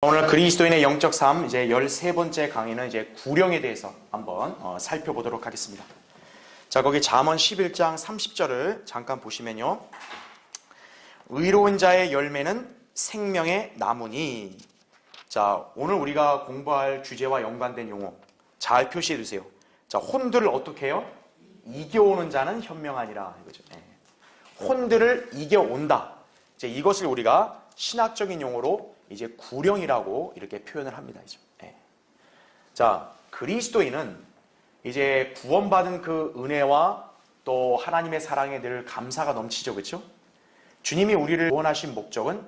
오늘 그리스도인의 영적 삶 이제 13번째 강의는 이제 구령에 대해서 한번 살펴보도록 하겠습니다. 자, 거기 잠언 11장 30절을 잠깐 보시면요. 의로운 자의 열매는 생명의 나무니. 자, 오늘 우리가 공부할 주제와 연관된 용어 잘 표시해 두세요. 자, 혼들을 어떻게 해요? 이겨오는 자는 현명하니라 이거죠. 혼들을 이겨온다. 이제 이것을 우리가 신학적인 용어로 이제 구령이라고 이렇게 표현을 합니다. 자, 그리스도인은 이제 구원받은 그 은혜와 또 하나님의 사랑에 늘 감사가 넘치죠. 그렇죠? 주님이 우리를 구원하신 목적은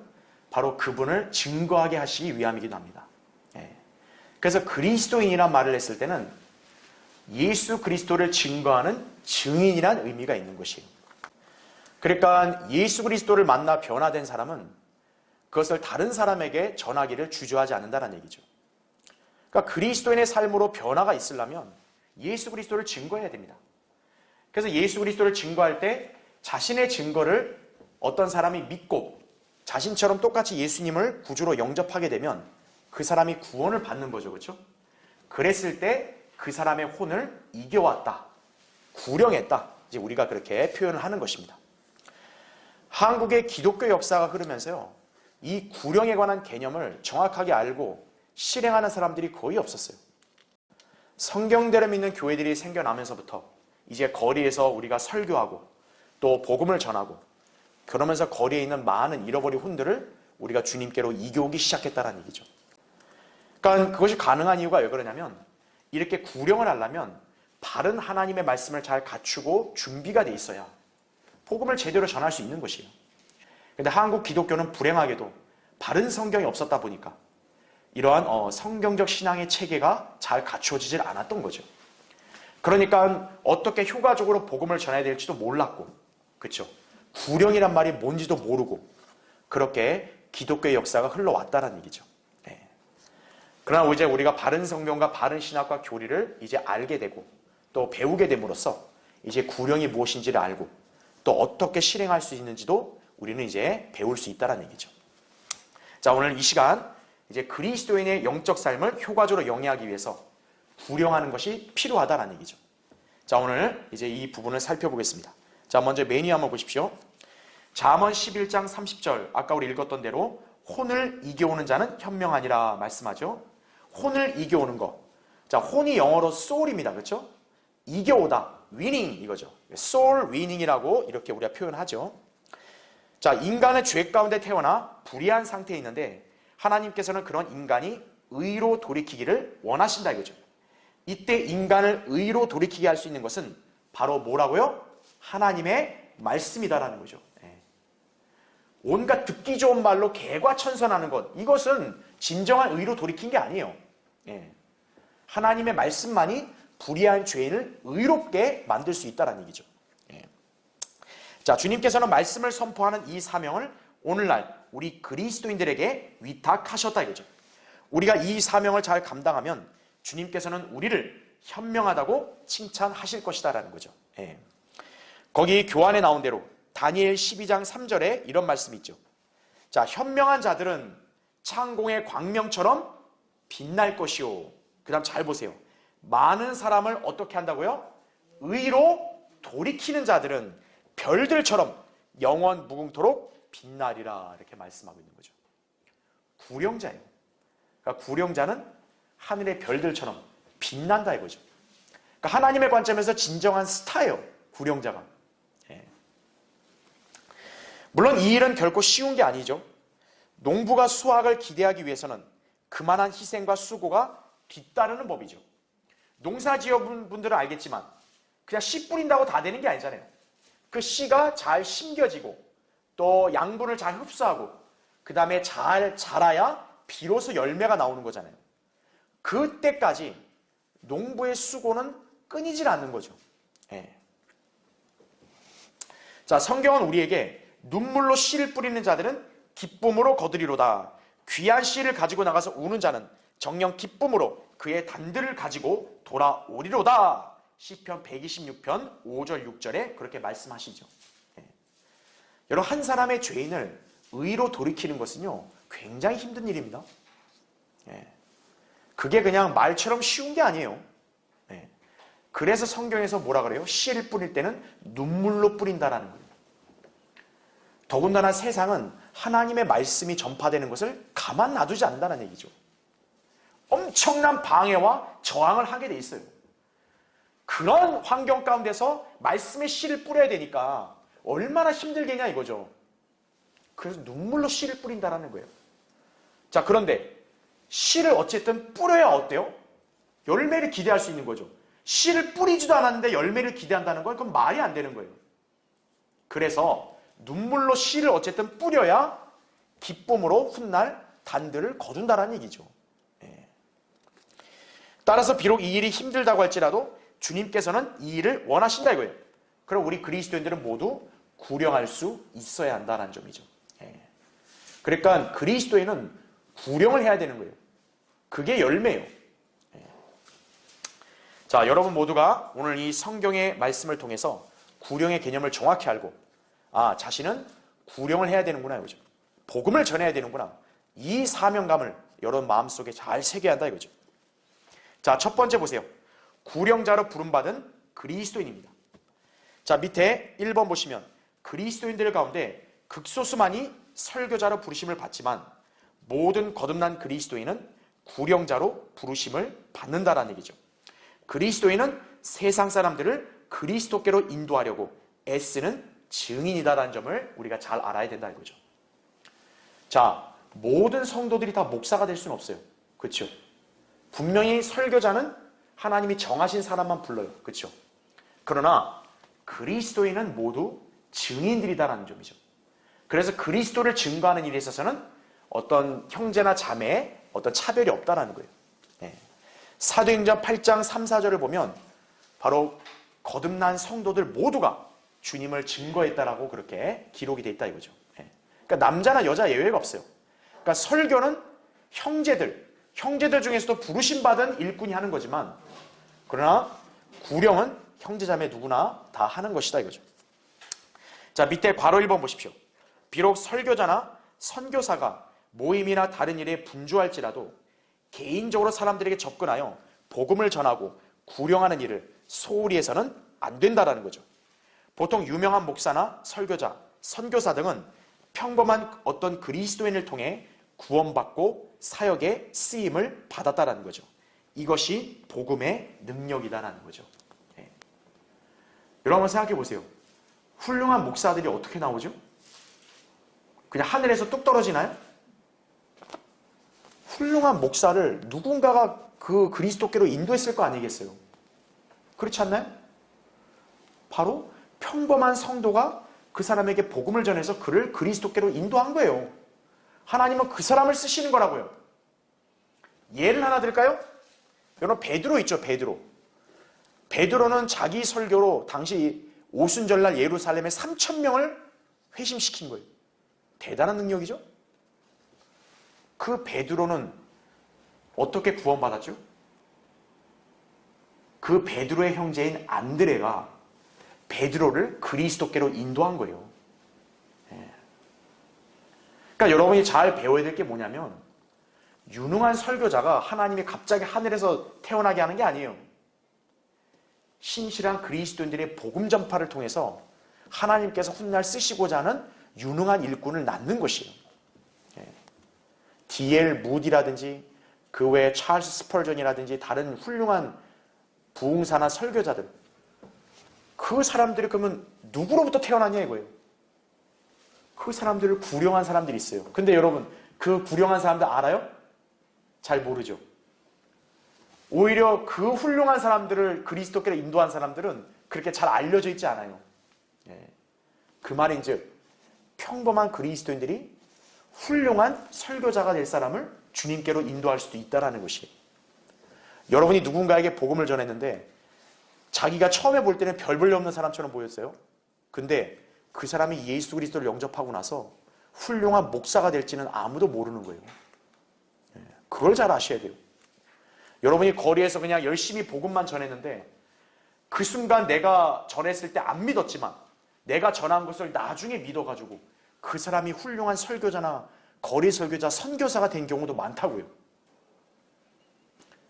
바로 그분을 증거하게 하시기 위함이기도 합니다. 그래서 그리스도인이란 말을 했을 때는 예수 그리스도를 증거하는 증인이란 의미가 있는 것이에요. 그러니까 예수 그리스도를 만나 변화된 사람은 그것을 다른 사람에게 전하기를 주저하지 않는다는 얘기죠. 그러니까 그리스도인의 삶으로 변화가 있으려면 예수 그리스도를 증거해야 됩니다. 그래서 예수 그리스도를 증거할 때 자신의 증거를 어떤 사람이 믿고 자신처럼 똑같이 예수님을 구주로 영접하게 되면 그 사람이 구원을 받는 거죠. 그렇죠? 그랬을 때 그 사람의 혼을 이겨왔다. 구령했다. 이제 우리가 그렇게 표현을 하는 것입니다. 한국의 기독교 역사가 흐르면서요. 이 구령에 관한 개념을 정확하게 알고 실행하는 사람들이 거의 없었어요. 성경대로 믿는 교회들이 생겨나면서부터 이제 거리에서 우리가 설교하고 또 복음을 전하고 그러면서 거리에 있는 많은 잃어버린 혼들을 우리가 주님께로 이겨오기 시작했다는 얘기죠. 그러니까 그것이 가능한 이유가 왜 그러냐면 이렇게 구령을 하려면 바른 하나님의 말씀을 잘 갖추고 준비가 돼 있어야 복음을 제대로 전할 수 있는 것이에요. 그런데 한국 기독교는 불행하게도 바른 성경이 없었다 보니까 이러한 성경적 신앙의 체계가 잘 갖추어지질 않았던 거죠. 그러니까 어떻게 효과적으로 복음을 전해야 될지도 몰랐고, 그렇죠? 구령이란 말이 뭔지도 모르고 그렇게 기독교의 역사가 흘러왔다는 얘기죠. 그러나 이제 우리가 바른 성경과 바른 신학과 교리를 이제 알게 되고 또 배우게 됨으로써 이제 구령이 무엇인지를 알고 또 어떻게 실행할 수 있는지도 우리는 이제 배울 수 있다는 얘기죠. 자, 오늘 이 시간 이제 그리스도인의 영적 삶을 효과적으로 영위하기 위해서 구령하는 것이 필요하다는 얘기죠. 자, 오늘 이제 이 부분을 살펴보겠습니다. 자, 먼저 메뉴 한번 보십시오. 잠언 11장 30절 아까 우리 읽었던 대로 혼을 이겨오는 자는 현명하니라 말씀하죠. 혼을 이겨오는 거. 자, 혼이 영어로 soul입니다. 그렇죠? 이겨오다. winning 이거죠. soul winning이라고 이렇게 우리가 표현하죠. 자, 인간은 죄 가운데 태어나 불의한 상태에 있는데 하나님께서는 그런 인간이 의로 돌이키기를 원하신다 이거죠. 이때 인간을 의로 돌이키게 할 수 있는 것은 바로 뭐라고요? 하나님의 말씀이다라는 거죠. 온갖 듣기 좋은 말로 개과천선하는 것, 이것은 진정한 의로 돌이킨 게 아니에요. 하나님의 말씀만이 불의한 죄인을 의롭게 만들 수 있다는 얘기죠. 자, 주님께서는 말씀을 선포하는 이 사명을 오늘날 우리 그리스도인들에게 위탁하셨다 이거죠. 우리가 이 사명을 잘 감당하면 주님께서는 우리를 현명하다고 칭찬하실 것이다라는 거죠. 거기 교환에 나온 대로 다니엘 12장 3절에 이런 말씀이 있죠. 자, 현명한 자들은 창공의 광명처럼 빛날 것이요. 그 다음 잘 보세요. 많은 사람을 어떻게 한다고요? 의로 돌이키는 자들은 별들처럼 영원 무궁토록 빛나리라 이렇게 말씀하고 있는 거죠. 구령자예요. 그러니까 구령자는 하늘의 별들처럼 빛난다 이거죠. 그러니까 하나님의 관점에서 진정한 스타예요. 구령자가. 물론 이 일은 결코 쉬운 게 아니죠. 농부가 수확을 기대하기 위해서는 그만한 희생과 수고가 뒤따르는 법이죠. 농사 지어본 분들은 알겠지만 그냥 씨 뿌린다고 다 되는 게 아니잖아요. 그 씨가 잘 심겨지고 또 양분을 잘 흡수하고 그 다음에 잘 자라야 비로소 열매가 나오는 거잖아요. 그때까지 농부의 수고는 끊이질 않는 거죠. 자, 성경은 우리에게 눈물로 씨를 뿌리는 자들은 기쁨으로 거두리로다. 귀한 씨를 가지고 나가서 우는 자는 정녕 기쁨으로 그의 단들을 가지고 돌아오리로다. 시편 126편 5절 6절에 그렇게 말씀하시죠. 여러분, 한 사람의 죄인을 의로 돌이키는 것은요 굉장히 힘든 일입니다. 예. 그게 그냥 말처럼 쉬운 게 아니에요. 예. 그래서 성경에서 뭐라 그래요? 씨를 뿌릴 때는 눈물로 뿌린다라는 거예요. 더군다나 세상은 하나님의 말씀이 전파되는 것을 가만 놔두지 않는다는 얘기죠. 엄청난 방해와 저항을 하게 돼 있어요. 그런 환경 가운데서 말씀의 씨를 뿌려야 되니까 얼마나 힘들겠냐 이거죠. 그래서 눈물로 씨를 뿌린다라는 거예요. 자, 그런데 씨를 어쨌든 뿌려야 어때요? 열매를 기대할 수 있는 거죠. 씨를 뿌리지도 않았는데 열매를 기대한다는 건 그건 말이 안 되는 거예요. 그래서 눈물로 씨를 어쨌든 뿌려야 기쁨으로 훗날 단들을 거둔다라는 얘기죠. 예. 따라서 비록 이 일이 힘들다고 할지라도 주님께서는 이 일을 원하신다 이거예요. 그럼 우리 그리스도인들은 모두 구령할 수 있어야 한다는 점이죠. 예. 그러니까 그리스도인은 구령을 해야 되는 거예요. 그게 열매예요. 예. 자, 여러분 모두가 오늘 이 성경의 말씀을 통해서 구령의 개념을 정확히 알고 자신은 구령을 해야 되는구나 이거죠. 복음을 전해야 되는구나. 이 사명감을 여러분 마음속에 잘 새겨야 한다 이거죠. 자, 첫 번째 보세요. 구령자로 부름받은 그리스도인입니다. 자, 밑에 1번 보시면 그리스도인들 가운데 극소수만이 설교자로 부르심을 받지만 모든 거듭난 그리스도인은 구령자로 부르심을 받는다라는 얘기죠. 그리스도인은 세상 사람들을 그리스도께로 인도하려고 애쓰는 증인이다라는 점을 우리가 잘 알아야 된다 이거죠. 자, 모든 성도들이 다 목사가 될 수는 없어요. 그렇죠? 분명히 설교자는 하나님이 정하신 사람만 불러요. 그렇죠? 그러나 그리스도인은 모두 증인들이다라는 점이죠. 그래서 그리스도를 증거하는 일에 있어서는 어떤 형제나 자매의 어떤 차별이 없다라는 거예요. 예. 사도행전 8장 3, 4절을 보면 바로 거듭난 성도들 모두가 주님을 증거했다라고 그렇게 기록이 돼 있다 이거죠. 예. 그러니까 남자나 여자 예외가 없어요. 그러니까 설교는 형제들 중에서도 부르심받은 일꾼이 하는 거지만 그러나 구령은 형제자매 누구나 다 하는 것이다 이거죠. 자, 밑에 괄호 1번 보십시오. 비록 설교자나 선교사가 모임이나 다른 일에 분주할지라도 개인적으로 사람들에게 접근하여 복음을 전하고 구령하는 일을 소홀히 해서는 안 된다라는 거죠. 보통 유명한 목사나 설교자, 선교사 등은 평범한 어떤 그리스도인을 통해 구원받고 사역에 쓰임을 받았다라는 거죠. 이것이 복음의 능력이다라는 거죠. 네. 여러분 한번 생각해 보세요. 훌륭한 목사들이 어떻게 나오죠? 그냥 하늘에서 뚝 떨어지나요? 훌륭한 목사를 누군가가 그 그리스도께로 인도했을 거 아니겠어요? 그렇지 않나요? 바로 평범한 성도가 그 사람에게 복음을 전해서 그를 그리스도께로 인도한 거예요. 하나님은 그 사람을 쓰시는 거라고요. 예를 하나 들까요? 여러분 베드로 있죠, 베드로. 베드로는 자기 설교로 당시 오순절날 예루살렘에 3,000명을 회심시킨 거예요. 대단한 능력이죠? 그 베드로는 어떻게 구원받았죠? 그 베드로의 형제인 안드레가 베드로를 그리스도께로 인도한 거예요. 그러니까 여러분이 잘 배워야 될 게 뭐냐면 유능한 설교자가 하나님이 갑자기 하늘에서 태어나게 하는 게 아니에요. 신실한 그리스도인들의 복음 전파를 통해서 하나님께서 훗날 쓰시고자 하는 유능한 일꾼을 낳는 것이에요. D.L. 무디라든지 그 외에 찰스 스펄전이라든지 다른 훌륭한 부흥사나 설교자들, 그 사람들이 그러면 누구로부터 태어났냐 이거예요. 그 사람들을 구령한 사람들이 있어요. 근데 여러분 그 구령한 사람들 알아요? 잘 모르죠. 오히려 그 훌륭한 사람들을 그리스도께로 인도한 사람들은 그렇게 잘 알려져 있지 않아요. 그 말인즉 평범한 그리스도인들이 훌륭한 설교자가 될 사람을 주님께로 인도할 수도 있다는 것이에요. 여러분이 누군가에게 복음을 전했는데 자기가 처음에 볼 때는 별 볼 일 없는 사람처럼 보였어요. 근데 그 사람이 예수 그리스도를 영접하고 나서 훌륭한 목사가 될지는 아무도 모르는 거예요. 그걸 잘 아셔야 돼요. 여러분이 거리에서 그냥 열심히 복음만 전했는데 그 순간 내가 전했을 때 안 믿었지만 내가 전한 것을 나중에 믿어가지고 그 사람이 훌륭한 설교자나 거리 설교자, 선교사가 된 경우도 많다고요.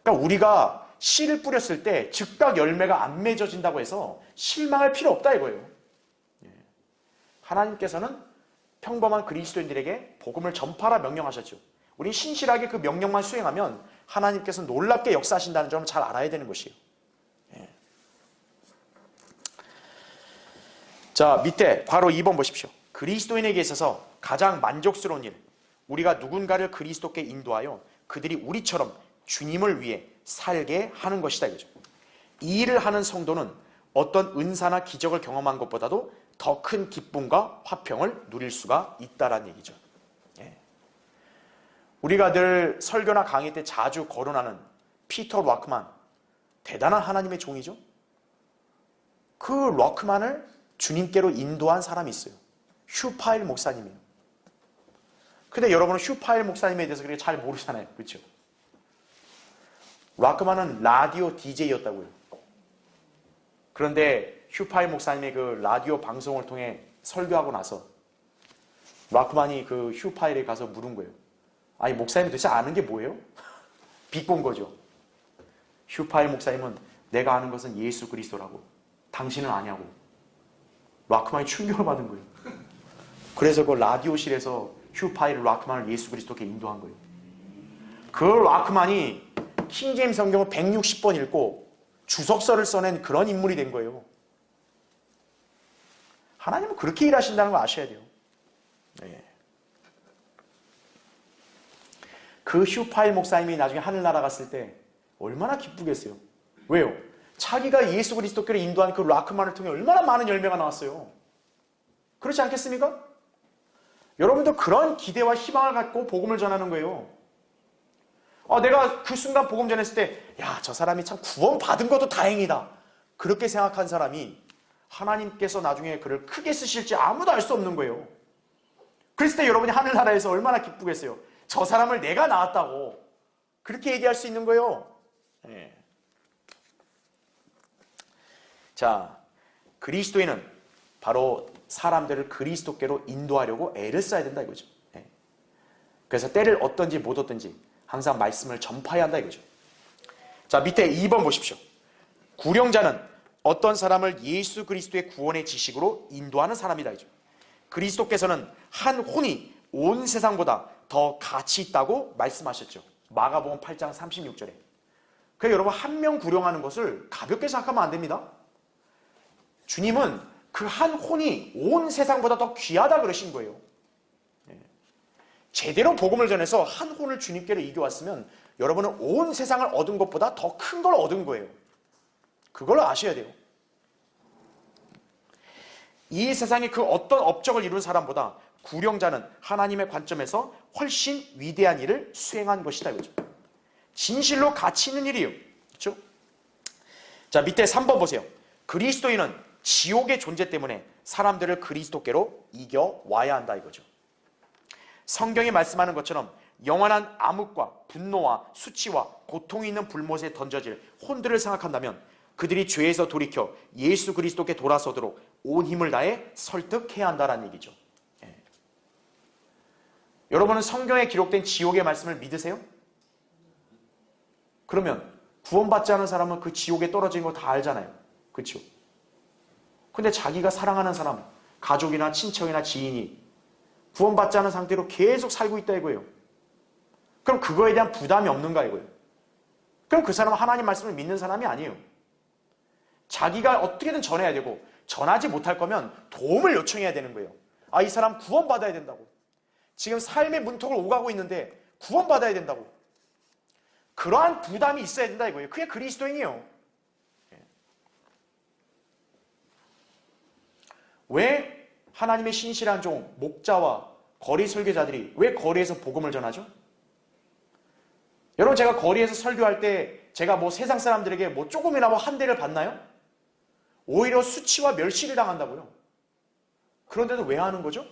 그러니까 우리가 씨를 뿌렸을 때 즉각 열매가 안 맺어진다고 해서 실망할 필요 없다 이거예요. 하나님께서는 평범한 그리스도인들에게 복음을 전파하라 명령하셨죠. 우리 신실하게 그 명령만 수행하면 하나님께서 놀랍게 역사하신다는 점을 잘 알아야 되는 것이에요. 자, 밑에 바로 2번 보십시오. 그리스도인에게 있어서 가장 만족스러운 일, 우리가 누군가를 그리스도께 인도하여 그들이 우리처럼 주님을 위해 살게 하는 것이다 이거죠. 이 일을 하는 성도는 어떤 은사나 기적을 경험한 것보다도 더 큰 기쁨과 화평을 누릴 수가 있다라는 얘기죠. 우리가 늘 설교나 강의 때 자주 거론하는 피터 락만, 대단한 하나님의 종이죠. 그 락만을 주님께로 인도한 사람이 있어요. 휴파일 목사님이에요. 근데 여러분은 휴파일 목사님에 대해서 그렇게 잘 모르잖아요. 그렇죠? 락만은 라디오 DJ였다고요. 그런데 휴파일 목사님의 그 라디오 방송을 통해 설교하고 나서 락만이 그 휴파일에 가서 물은 거예요. 아니, 목사님이 도대체 아는 게 뭐예요? 비꼰 거죠. 휴파일 목사님은 내가 아는 것은 예수 그리스도라고, 당신은 아냐고. 락만이 충격을 받은 거예요. 그래서 그 라디오실에서 휴파일 락만을 예수 그리스도께 인도한 거예요. 그 락만이 킹제임스 성경을 160번 읽고 주석서를 써낸 그런 인물이 된 거예요. 하나님은 그렇게 일하신다는 걸 아셔야 돼요. 그 휴파일 목사님이 나중에 하늘나라 갔을 때 얼마나 기쁘겠어요. 왜요? 자기가 예수 그리스도께로 인도한 그 락만을 통해 얼마나 많은 열매가 나왔어요. 그렇지 않겠습니까? 여러분도 그런 기대와 희망을 갖고 복음을 전하는 거예요. 내가 그 순간 복음 전했을 때, 야, 저 사람이 참 구원 받은 것도 다행이다. 그렇게 생각한 사람이 하나님께서 나중에 그를 크게 쓰실지 아무도 알 수 없는 거예요. 그랬을 때 여러분이 하늘나라에서 얼마나 기쁘겠어요. 저 사람을 내가 낳았다고 그렇게 얘기할 수 있는 거예요. 자, 그리스도인은 바로 사람들을 그리스도께로 인도하려고 애를 써야 된다 이거죠. 그래서 때를 얻든지 못 얻든지 항상 말씀을 전파해야 한다 이거죠. 자, 밑에 2번 보십시오. 구령자는 어떤 사람을 예수 그리스도의 구원의 지식으로 인도하는 사람이다 이죠. 그리스도께서는 한 혼이 온 세상보다 더 가치 있다고 말씀하셨죠. 마가복음 8장 36절에. 그래서 여러분, 한 명 구령하는 것을 가볍게 생각하면 안 됩니다. 주님은 그 한 혼이 온 세상보다 더 귀하다 그러신 거예요. 제대로 복음을 전해서 한 혼을 주님께로 이겨왔으면 여러분은 온 세상을 얻은 것보다 더 큰 걸 얻은 거예요. 그걸 아셔야 돼요. 이 세상에 그 어떤 업적을 이룬 사람보다 구령자는 하나님의 관점에서 훨씬 위대한 일을 수행한 것이다 이거죠. 진실로 가치 있는 일이에요. 그렇죠? 자, 밑에 3번 보세요. 그리스도인은 지옥의 존재 때문에 사람들을 그리스도께로 이겨와야 한다 이거죠. 성경이 말씀하는 것처럼 영원한 암흑과 분노와 수치와 고통이 있는 불못에 던져질 혼들을 생각한다면 그들이 죄에서 돌이켜 예수 그리스도께 돌아서도록 온 힘을 다해 설득해야 한다는 얘기죠. 여러분은 성경에 기록된 지옥의 말씀을 믿으세요? 그러면 구원받지 않은 사람은 그 지옥에 떨어진 거 다 알잖아요. 그렇죠? 근데 자기가 사랑하는 사람, 가족이나 친척이나 지인이 구원받지 않은 상태로 계속 살고 있다 이거예요. 그럼 그거에 대한 부담이 없는가 이거예요. 그럼 그 사람은 하나님 말씀을 믿는 사람이 아니에요. 자기가 어떻게든 전해야 되고, 전하지 못할 거면 도움을 요청해야 되는 거예요. 이 사람 구원받아야 된다고. 지금 삶의 문턱을 오가고 있는데 구원받아야 된다고. 그러한 부담이 있어야 된다 이거예요. 그게 그리스도인이에요. 왜 하나님의 신실한 종, 목자와 거리 설교자들이 왜 거리에서 복음을 전하죠? 여러분, 제가 거리에서 설교할 때 제가 세상 사람들에게 조금이나마 한 대를 받나요? 오히려 수치와 멸시를 당한다고요. 그런데도 왜 하는 거죠?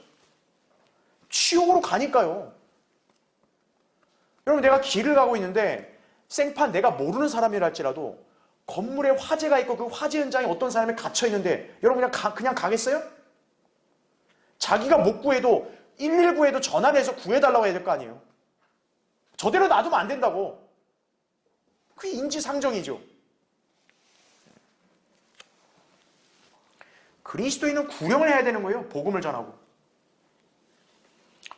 지옥으로 가니까요. 여러분, 내가 길을 가고 있는데 생판 내가 모르는 사람이랄지라도 건물에 화재가 있고 그 화재 현장에 어떤 사람이 갇혀 있는데 여러분 그냥 가겠어요? 자기가 못 구해도 119에도 전화를 해서 구해달라고 해야 될 거 아니에요. 저대로 놔두면 안 된다고. 그게 인지상정이죠. 그리스도인은 구령을 해야 되는 거예요. 복음을 전하고.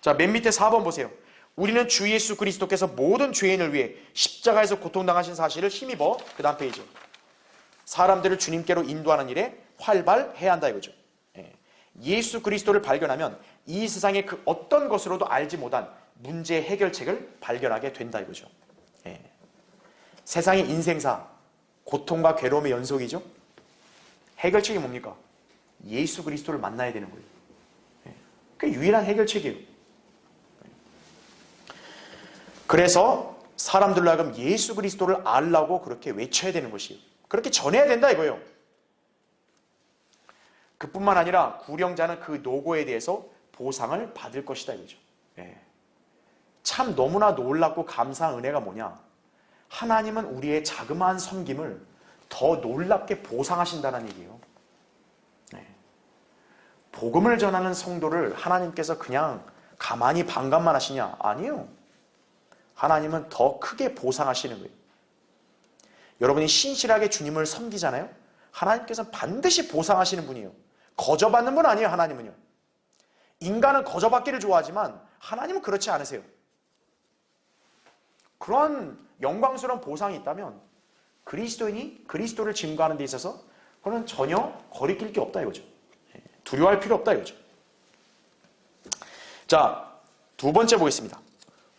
자, 맨 밑에 4번 보세요. 우리는 주 예수 그리스도께서 모든 죄인을 위해 십자가에서 고통당하신 사실을 힘입어, 그 다음 페이지, 사람들을 주님께로 인도하는 일에 활발해야 한다 이거죠. 예수 그리스도를 발견하면 이 세상의 그 어떤 것으로도 알지 못한 문제 해결책을 발견하게 된다 이거죠. 세상의 인생사, 고통과 괴로움의 연속이죠. 해결책이 뭡니까? 예수 그리스도를 만나야 되는 거예요. 그게 유일한 해결책이에요. 그래서 사람들로 하여금 예수 그리스도를 알라고 그렇게 외쳐야 되는 것이에요. 그렇게 전해야 된다 이거예요. 그뿐만 아니라 구령자는 그 노고에 대해서 보상을 받을 것이다 이거죠. 참 너무나 놀랍고 감사한 은혜가 뭐냐? 하나님은 우리의 자그마한 섬김을 더 놀랍게 보상하신다는 얘기예요. 복음을 전하는 성도를 하나님께서 그냥 가만히 방관만 하시냐? 아니에요. 하나님은 더 크게 보상하시는 거예요. 여러분이 신실하게 주님을 섬기잖아요. 하나님께서는 반드시 보상하시는 분이에요. 거저받는 분 아니에요. 하나님은요. 인간은 거저받기를 좋아하지만 하나님은 그렇지 않으세요. 그런 영광스러운 보상이 있다면 그리스도인이 그리스도를 증거하는 데 있어서 그건 전혀 거리낄 게 없다 이거죠. 두려워할 필요 없다 이거죠. 자, 두 번째 보겠습니다.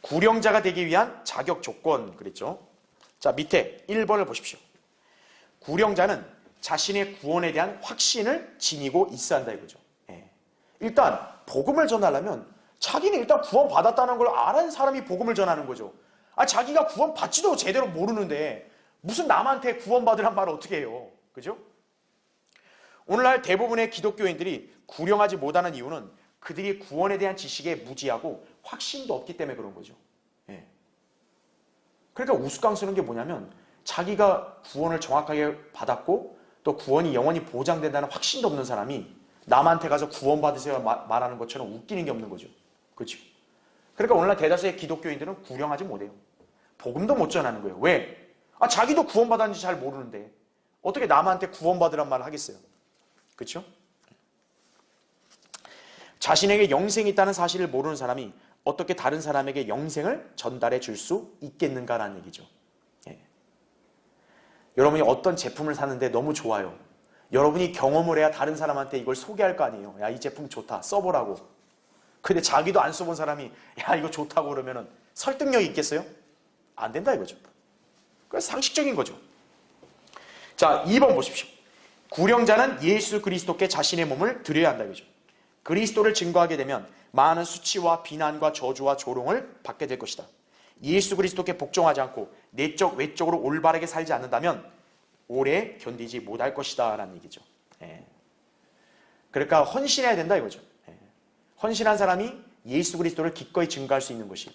구령자가 되기 위한 자격 조건 그랬죠. 자, 밑에 1번을 보십시오. 구령자는 자신의 구원에 대한 확신을 지니고 있어야 한다 이거죠. 일단 복음을 전하려면 자기는 일단 구원 받았다는 걸 아는 사람이 복음을 전하는 거죠. 자기가 구원 받지도 제대로 모르는데 무슨 남한테 구원 받으란 말을 어떻게 해요? 그죠? 오늘날 대부분의 기독교인들이 구령하지 못하는 이유는 그들이 구원에 대한 지식에 무지하고 확신도 없기 때문에 그런 거죠. 그러니까 우스꽝스러운 게 뭐냐면 자기가 구원을 정확하게 받았고 또 구원이 영원히 보장된다는 확신도 없는 사람이 남한테 가서 구원 받으세요 말하는 것처럼 웃기는 게 없는 거죠. 그렇죠? 그러니까 오늘날 대다수의 기독교인들은 구령하지 못해요. 복음도 못 전하는 거예요. 왜? 자기도 구원 받았는지 잘 모르는데 어떻게 남한테 구원 받으란 말을 하겠어요? 그렇죠? 자신에게 영생이 있다는 사실을 모르는 사람이 어떻게 다른 사람에게 영생을 전달해 줄 수 있겠는가라는 얘기죠. 여러분이 어떤 제품을 사는데 너무 좋아요. 여러분이 경험을 해야 다른 사람한테 이걸 소개할 거 아니에요. 야, 이 제품 좋다. 써보라고. 근데 자기도 안 써본 사람이 야, 이거 좋다고 그러면은 설득력이 있겠어요? 안 된다 이거죠. 그래서 상식적인 거죠. 자, 2번 보십시오. 구령자는 예수 그리스도께 자신의 몸을 드려야 한다 이거죠. 그리스도를 증거하게 되면 많은 수치와 비난과 저주와 조롱을 받게 될 것이다. 예수 그리스도께 복종하지 않고 내적 외적으로 올바르게 살지 않는다면 오래 견디지 못할 것이다 라는 얘기죠. 그러니까 헌신해야 된다 이거죠. 헌신한 사람이 예수 그리스도를 기꺼이 증거할 수 있는 것이.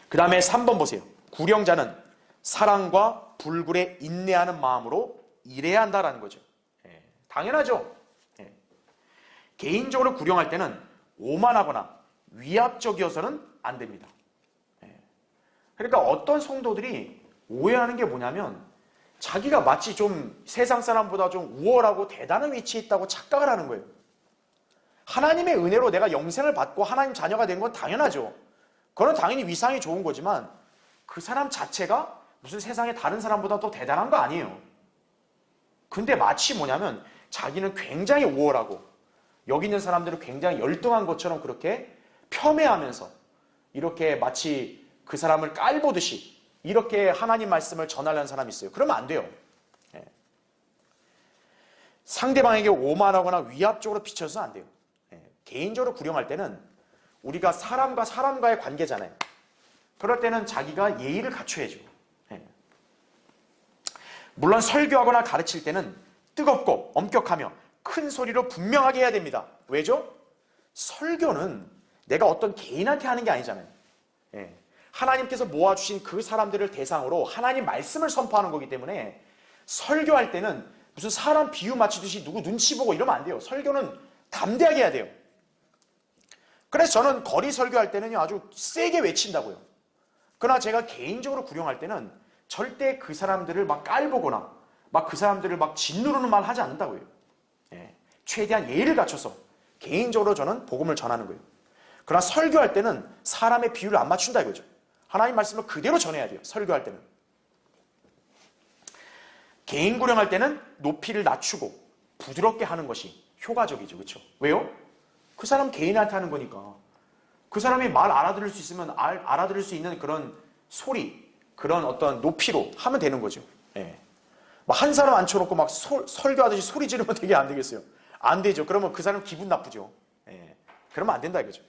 그 다음에 3번 보세요. 구령자는 사랑과 불굴에 인내하는 마음으로 일해야 한다라는 거죠. 당연하죠. 개인적으로 구령할 때는 오만하거나 위압적이어서는 안 됩니다. 그러니까 어떤 성도들이 오해하는 게 뭐냐면 자기가 마치 좀 세상 사람보다 좀 우월하고 대단한 위치에 있다고 착각을 하는 거예요. 하나님의 은혜로 내가 영생을 받고 하나님 자녀가 된 건 당연하죠. 그건 당연히 위상이 좋은 거지만 그 사람 자체가 무슨 세상에 다른 사람보다 더 대단한 거 아니에요. 근데 마치 뭐냐면 자기는 굉장히 우월하고 여기 있는 사람들은 굉장히 열등한 것처럼 그렇게 폄훼하면서 이렇게 마치 그 사람을 깔보듯이 이렇게 하나님 말씀을 전하려는 사람이 있어요. 그러면 안 돼요. 상대방에게 오만하거나 위압적으로 비춰서는 안 돼요. 개인적으로 구령할 때는 우리가 사람과 사람과의 관계잖아요. 그럴 때는 자기가 예의를 갖춰야죠. 물론 설교하거나 가르칠 때는 뜨겁고 엄격하며 큰 소리로 분명하게 해야 됩니다. 왜죠? 설교는 내가 어떤 개인한테 하는 게 아니잖아요. 하나님께서 모아주신 그 사람들을 대상으로 하나님 말씀을 선포하는 거기 때문에 설교할 때는 무슨 사람 비유 맞추듯이 누구 눈치 보고 이러면 안 돼요. 설교는 담대하게 해야 돼요. 그래서 저는 거리 설교할 때는요 아주 세게 외친다고요. 그러나 제가 개인적으로 구령할 때는 절대 그 사람들을 막 깔보거나 막 그 사람들을 막 짓누르는 말 하지 않는다고요. 예, 최대한 예의를 갖춰서 개인적으로 저는 복음을 전하는 거예요. 그러나 설교할 때는 사람의 비율을 안 맞춘다 이거죠. 하나님 말씀을 그대로 전해야 돼요. 설교할 때는. 개인 구령할 때는 높이를 낮추고 부드럽게 하는 것이 효과적이죠. 그렇죠? 왜요? 그 사람 개인한테 하는 거니까. 그 사람이 말 알아들을 수 있으면 알아들을 수 있는 그런 소리, 그런 어떤 높이로 하면 되는 거죠. 예. 한 사람 앉혀놓고 막 설교하듯이 소리 지르면 되게 안 되겠어요. 안 되죠. 그러면 그 사람 기분 나쁘죠. 예. 그러면 안 된다 이거죠.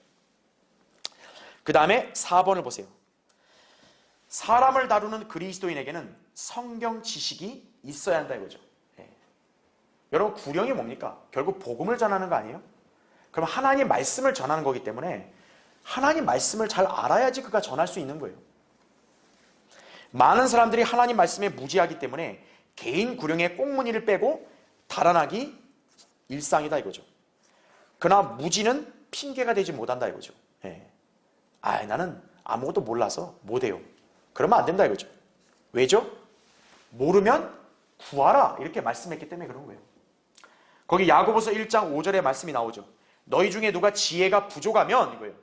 그 다음에 4번을 보세요. 사람을 다루는 그리스도인에게는 성경 지식이 있어야 한다 이거죠. 예. 여러분 구령이 뭡니까? 결국 복음을 전하는 거 아니에요? 그럼 하나님 말씀을 전하는 거기 때문에 하나님 말씀을 잘 알아야지 그가 전할 수 있는 거예요. 많은 사람들이 하나님 말씀에 무지하기 때문에 개인 구령의 꽁무니를 빼고 달아나기 일상이다 이거죠. 그러나 무지는 핑계가 되지 못한다 이거죠. 예. 나는 아무것도 몰라서 못해요. 그러면 안 된다 이거죠. 왜죠? 모르면 구하라 이렇게 말씀했기 때문에 그런 거예요. 거기 야고보서 1장 5절에 말씀이 나오죠. 너희 중에 누가 지혜가 부족하면 이거예요.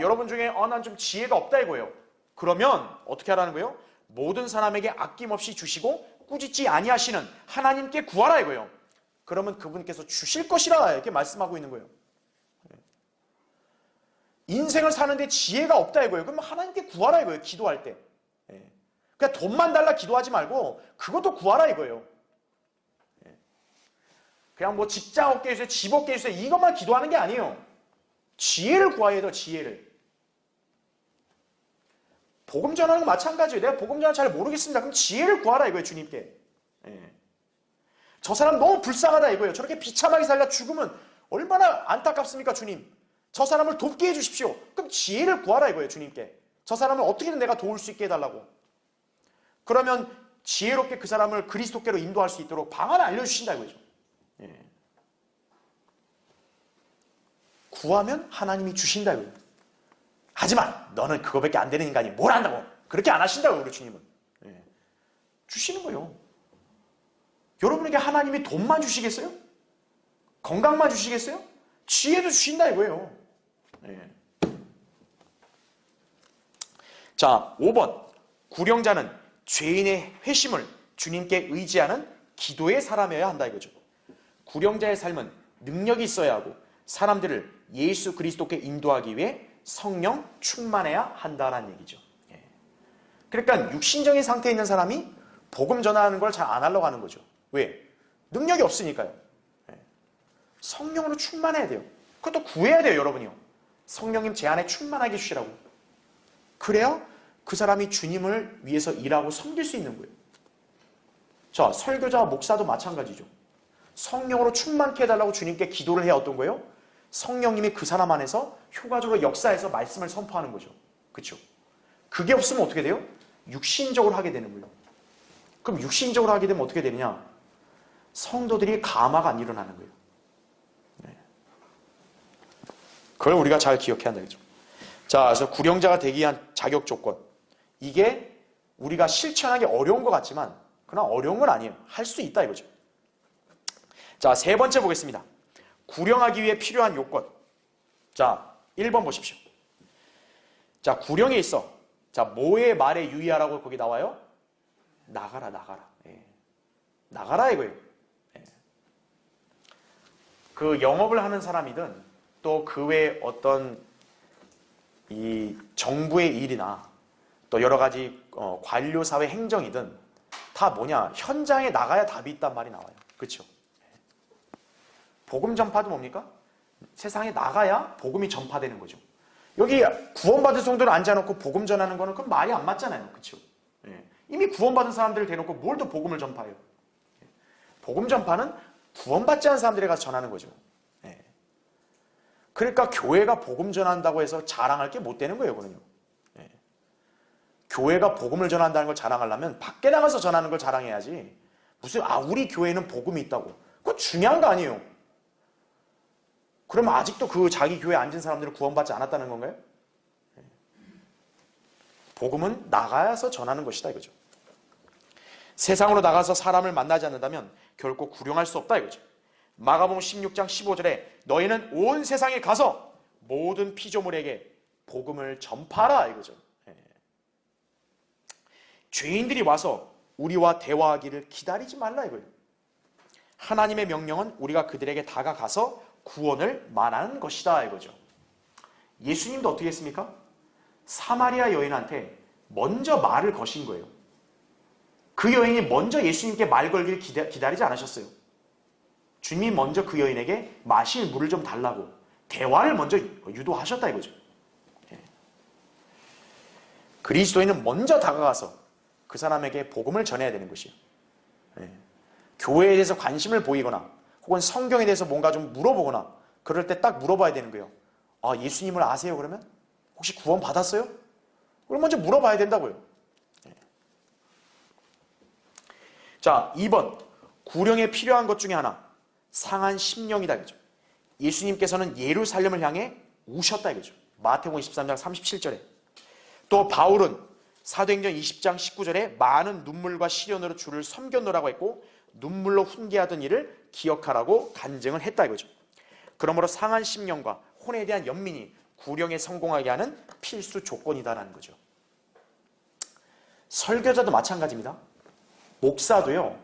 여러분 중에 난 좀 지혜가 없다 이거예요. 그러면 어떻게 하라는 거예요? 모든 사람에게 아낌없이 주시고 꾸짖지 아니하시는 하나님께 구하라 이거예요. 그러면 그분께서 주실 것이라 이렇게 말씀하고 있는 거예요. 인생을 사는데 지혜가 없다 이거예요. 그럼 하나님께 구하라 이거예요. 기도할 때. 그냥 돈만 달라 기도하지 말고 그것도 구하라 이거예요. 그냥 뭐 직장 얻게 해주세요, 집 얻게 해주세요 이것만 기도하는 게 아니에요. 지혜를 구해야 돼요. 지혜를. 복음 전하는 거 마찬가지예요. 내가 복음 전하는 잘 모르겠습니다. 그럼 지혜를 구하라 이거예요. 주님께. 저 사람 너무 불쌍하다 이거예요. 저렇게 비참하게 살다 죽으면 얼마나 안타깝습니까 주님. 저 사람을 돕게 해주십시오. 그럼 지혜를 구하라 이거예요. 주님께. 저 사람을 어떻게든 내가 도울 수 있게 해달라고. 그러면 지혜롭게 그 사람을 그리스도께로 인도할 수 있도록 방안을 알려주신다 이거죠. 구하면 하나님이 주신다 이거예요. 하지만 너는 그거밖에 안 되는 인간이 뭘 한다고 그렇게 안 하신다고 우리 주님은. 주시는 거예요. 여러분에게 하나님이 돈만 주시겠어요? 건강만 주시겠어요? 지혜도 주신다 이거예요. 자, 5번. 구령자는 죄인의 회심을 주님께 의지하는 기도의 사람이어야 한다 이거죠. 구령자의 삶은 능력이 있어야 하고 사람들을 예수 그리스도께 인도하기 위해 성령 충만해야 한다라는 얘기죠. 그러니까 육신적인 상태에 있는 사람이 복음 전하는 걸 잘 안 하려고 하는 거죠. 왜? 능력이 없으니까요. 성령으로 충만해야 돼요. 그것도 구해야 돼요, 여러분이요. 성령님 제 안에 충만하게 해주시라고. 그래야 그 사람이 주님을 위해서 일하고 섬길 수 있는 거예요. 자, 설교자와 목사도 마찬가지죠. 성령으로 충만케 해달라고 주님께 기도를 해야 어떤 거예요? 성령님이 그 사람 안에서 효과적으로 역사해서 말씀을 선포하는 거죠. 그렇죠? 그게 없으면 어떻게 돼요? 육신적으로 하게 되는 거예요. 그럼 육신적으로 하게 되면 어떻게 되느냐? 성도들이 감화가 안 일어나는 거예요. 그걸 우리가 잘 기억해야 한다죠. 자, 그래서 구령자가 되기 위한 자격 조건. 이게 우리가 실천하기 어려운 것 같지만 그러나 어려운 건 아니에요. 할 수 있다 이거죠. 자, 세 번째 보겠습니다. 구령하기 위해 필요한 요건. 자, 1번 보십시오. 자, 구령에 있어. 자, 뭐의 말에 유의하라고 거기 나와요? 나가라, 나가라. 나가라 이거예요. 그 영업을 하는 사람이든 또 그 외에 어떤 이 정부의 일이나 또 여러 가지 관료사회 행정이든 다 뭐냐? 현장에 나가야 답이 있단 말이 나와요. 그렇죠? 복음 전파도 뭡니까? 세상에 나가야 복음이 전파되는 거죠. 여기 구원받은 성도를 앉아놓고 복음 전하는 거는 그건 말이 안 맞잖아요. 그렇죠? 이미 구원받은 사람들을 대놓고 뭘 또 복음을 전파해요? 복음 전파는 구원받지 않은 사람들에 가서 전하는 거죠. 그러니까 교회가 복음 전한다고 해서 자랑할 게 못 되는 거예요. 그거는요. 교회가 복음을 전한다는 걸 자랑하려면 밖에 나가서 전하는 걸 자랑해야지. 무슨 우리 교회는 복음이 있다고. 그거 중요한 거 아니에요. 그럼 아직도 그 자기 교회에 앉은 사람들은 구원받지 않았다는 건가요? 복음은 나가서 전하는 것이다 이거죠. 세상으로 나가서 사람을 만나지 않는다면 결코 구령할 수 없다 이거죠. 마가복음 16장 15절에 너희는 온 세상에 가서 모든 피조물에게 복음을 전파하라 이거죠. 죄인들이 와서 우리와 대화하기를 기다리지 말라 이거예요. 하나님의 명령은 우리가 그들에게 다가가서 구원을 말하는 것이다 이거죠. 예수님도 어떻게 했습니까? 사마리아 여인한테 먼저 말을 거신 거예요. 그 여인이 먼저 예수님께 말 걸기를 기다리지 않으셨어요. 주님이 먼저 그 여인에게 마실 물을 좀 달라고 대화를 먼저 유도하셨다 이거죠. 그리스도인은 먼저 다가가서 그 사람에게 복음을 전해야 되는 것이에요. 교회에 대해서 관심을 보이거나 혹은 성경에 대해서 뭔가 좀 물어보거나 그럴 때 딱 물어봐야 되는 거예요. 아, 예수님을 아세요? 그러면? 혹시 구원 받았어요? 그걸 먼저 물어봐야 된다고요. 자, 2번. 구령에 필요한 것 중에 하나. 상한 심령이다 이거죠. 예수님께서는 예루살렘을 향해 우셨다 이거죠. 마태복음 23장 37절에. 또 바울은 사도행전 20장 19절에 많은 눈물과 시련으로 주를 섬겼노라고 했고 눈물로 훈계하던 일을 기억하라고 간증을 했다 이거죠. 그러므로 상한 심령과 혼에 대한 연민이 구령에 성공하게 하는 필수 조건이다라는 거죠. 설교자도 마찬가지입니다. 목사도요.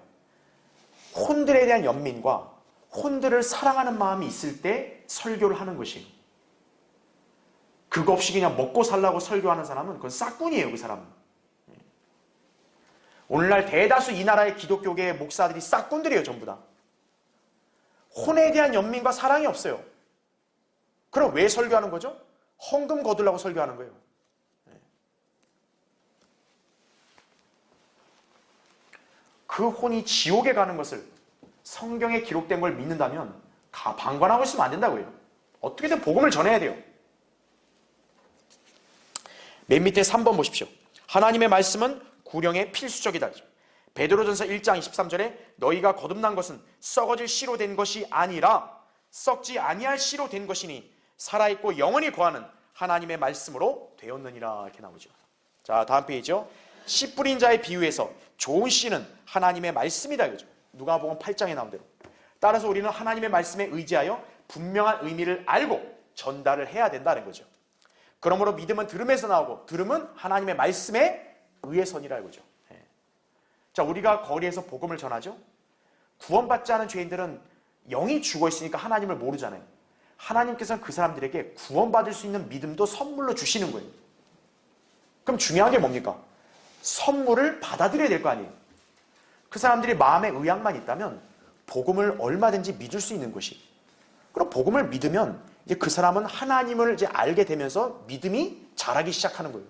혼들에 대한 연민과 혼들을 사랑하는 마음이 있을 때 설교를 하는 것이에요. 그거 없이 그냥 먹고 살라고 설교하는 사람은 그건 싹군이에요. 그 사람은. 오늘날 대다수 이 나라의 기독교계의 목사들이 싹군들이에요. 전부 다. 혼에 대한 연민과 사랑이 없어요. 그럼 왜 설교하는 거죠? 헌금 거두려고 설교하는 거예요. 그 혼이 지옥에 가는 것을 성경에 기록된 걸 믿는다면 방관하고 있으면 안 된다고요. 어떻게든 복음을 전해야 돼요. 맨 밑에 3번 보십시오. 하나님의 말씀은 구령에 필수적이다. 베드로전서 1장 23절에 너희가 거듭난 것은 썩어질 씨로 된 것이 아니라 썩지 아니할 씨로 된 것이니 살아있고 영원히 거하는 하나님의 말씀으로 되었느니라. 이렇게 나오죠. 자, 다음 페이지죠. 씨 뿌린 자의 비유에서 좋은 씨는 하나님의 말씀이다 이거죠. 누가복음 8장에 나온 대로. 따라서 우리는 하나님의 말씀에 의지하여 분명한 의미를 알고 전달을 해야 된다는 거죠. 그러므로 믿음은 들음에서 나오고 들음은 하나님의 말씀에 의해서니라 이거죠. 자, 우리가 거리에서 복음을 전하죠. 구원받지 않은 죄인들은 영이 죽어 있으니까 하나님을 모르잖아요. 하나님께서는 그 사람들에게 구원받을 수 있는 믿음도 선물로 주시는 거예요. 그럼 중요한 게 뭡니까? 선물을 받아들여야 될 거 아니에요. 그 사람들이 마음에 의향만 있다면 복음을 얼마든지 믿을 수 있는 것이. 그럼 복음을 믿으면 이제 그 사람은 하나님을 이제 알게 되면서 믿음이 자라기 시작하는 거예요.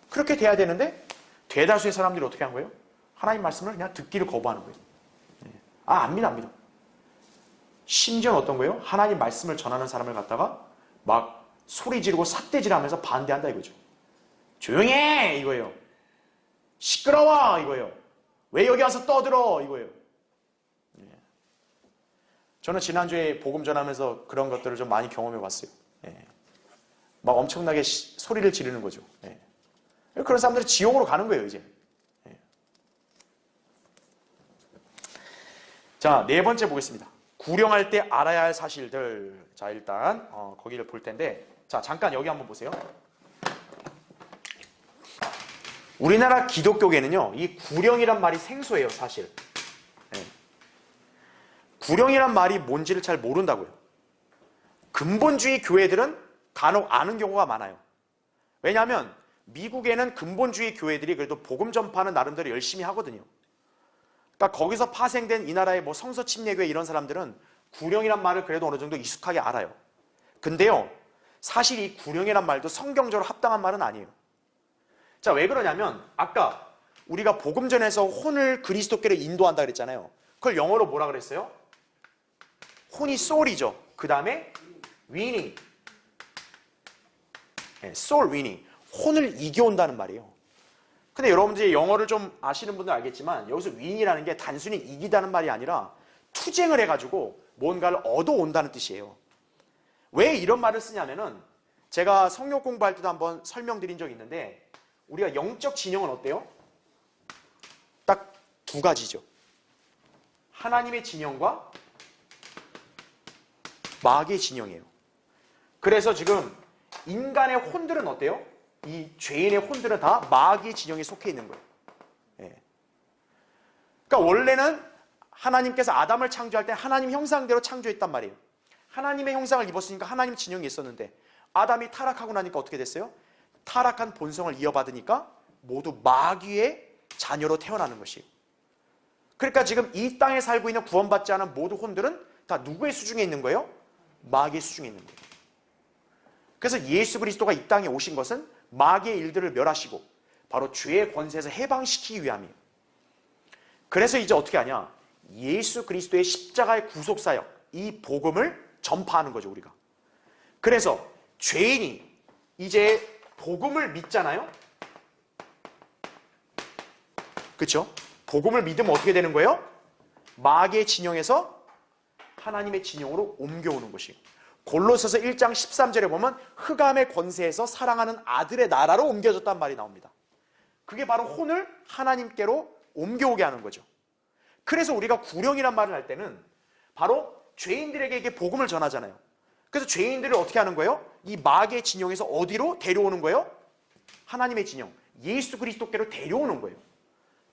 그렇게 돼야 되는데 대다수의 사람들이 어떻게 한 거예요? 하나님 말씀을 그냥 듣기를 거부하는 거예요. 아, 안 믿어, 안 믿어. 심지어는 어떤 거예요? 하나님 말씀을 전하는 사람을 갖다가 막 소리 지르고 삿대질하면서 반대한다 이거죠. 조용히 해! 이거예요. 시끄러워! 이거예요. 왜 여기 와서 떠들어? 이거예요. 저는 지난주에 복음 전하면서 그런 것들을 좀 많이 경험해 봤어요. 막 엄청나게 소리를 지르는 거죠. 그런 사람들이 지옥으로 가는 거예요, 이제. 자, 네 번째 보겠습니다. 구령할 때 알아야 할 사실들. 자, 일단 거기를 볼 텐데, 자, 잠깐 여기 한번 보세요. 우리나라 기독교계는요, 이 구령이란 말이 생소해요, 사실. 구령이란 말이 뭔지를 잘 모른다고요. 근본주의 교회들은 간혹 아는 경우가 많아요. 왜냐하면 미국에는 근본주의 교회들이 그래도 복음 전파는 나름대로 열심히 하거든요. 그러니까 거기서 파생된 이 나라의 뭐 성서 침례교회 이런 사람들은 구령이란 말을 그래도 어느 정도 익숙하게 알아요. 근데요, 사실 이 구령이란 말도 성경적으로 합당한 말은 아니에요. 자, 왜 그러냐면 아까 우리가 복음 전에서 혼을 그리스도께로 인도한다 그랬잖아요. 그걸 영어로 뭐라 그랬어요? 혼이 soul이죠. 그 다음에 winning. soul winning. 혼을 이겨온다는 말이에요. 근데 여러분들이 영어를 좀 아시는 분들 알겠지만 여기서 win이라는 게 단순히 이기다는 말이 아니라 투쟁을 해가지고 뭔가를 얻어온다는 뜻이에요. 왜 이런 말을 쓰냐면은, 제가 성경 공부할 때도 한번 설명드린 적이 있는데 우리가 영적 진영은 어때요? 딱 두 가지죠. 하나님의 진영과 마귀의 진영이에요. 그래서 지금 인간의 혼들은 어때요? 이 죄인의 혼들은 다 마귀의 진영에 속해 있는 거예요. 예. 그러니까 원래는 하나님께서 아담을 창조할 때 하나님 형상대로 창조했단 말이에요. 하나님의 형상을 입었으니까 하나님 진영이 있었는데 아담이 타락하고 나니까 어떻게 됐어요? 타락한 본성을 이어받으니까 모두 마귀의 자녀로 태어나는 것이에요. 그러니까 지금 이 땅에 살고 있는 구원받지 않은 모두 혼들은 다 누구의 수중에 있는 거예요? 마귀의 수중에 있는 거예요. 그래서 예수 그리스도가 이 땅에 오신 것은 마귀의 일들을 멸하시고 바로 죄의 권세에서 해방시키기 위함이에요. 그래서 이제 어떻게 하냐? 예수 그리스도의 십자가의 구속사역, 이 복음을 전파하는 거죠, 우리가. 그래서 죄인이 이제 복음을 믿잖아요? 그렇죠? 복음을 믿으면 어떻게 되는 거예요? 마귀의 진영에서 하나님의 진영으로 옮겨오는 것이에요. 골로새서 1장 13절에 보면 흑암의 권세에서 사랑하는 아들의 나라로 옮겨졌단 말이 나옵니다. 그게 바로 혼을 하나님께로 옮겨오게 하는 거죠. 그래서 우리가 구령이란 말을 할 때는 바로 죄인들에게 이게 복음을 전하잖아요. 그래서 죄인들을 어떻게 하는 거예요? 이 마귀의 진영에서 어디로 데려오는 거예요? 하나님의 진영, 예수 그리스도께로 데려오는 거예요.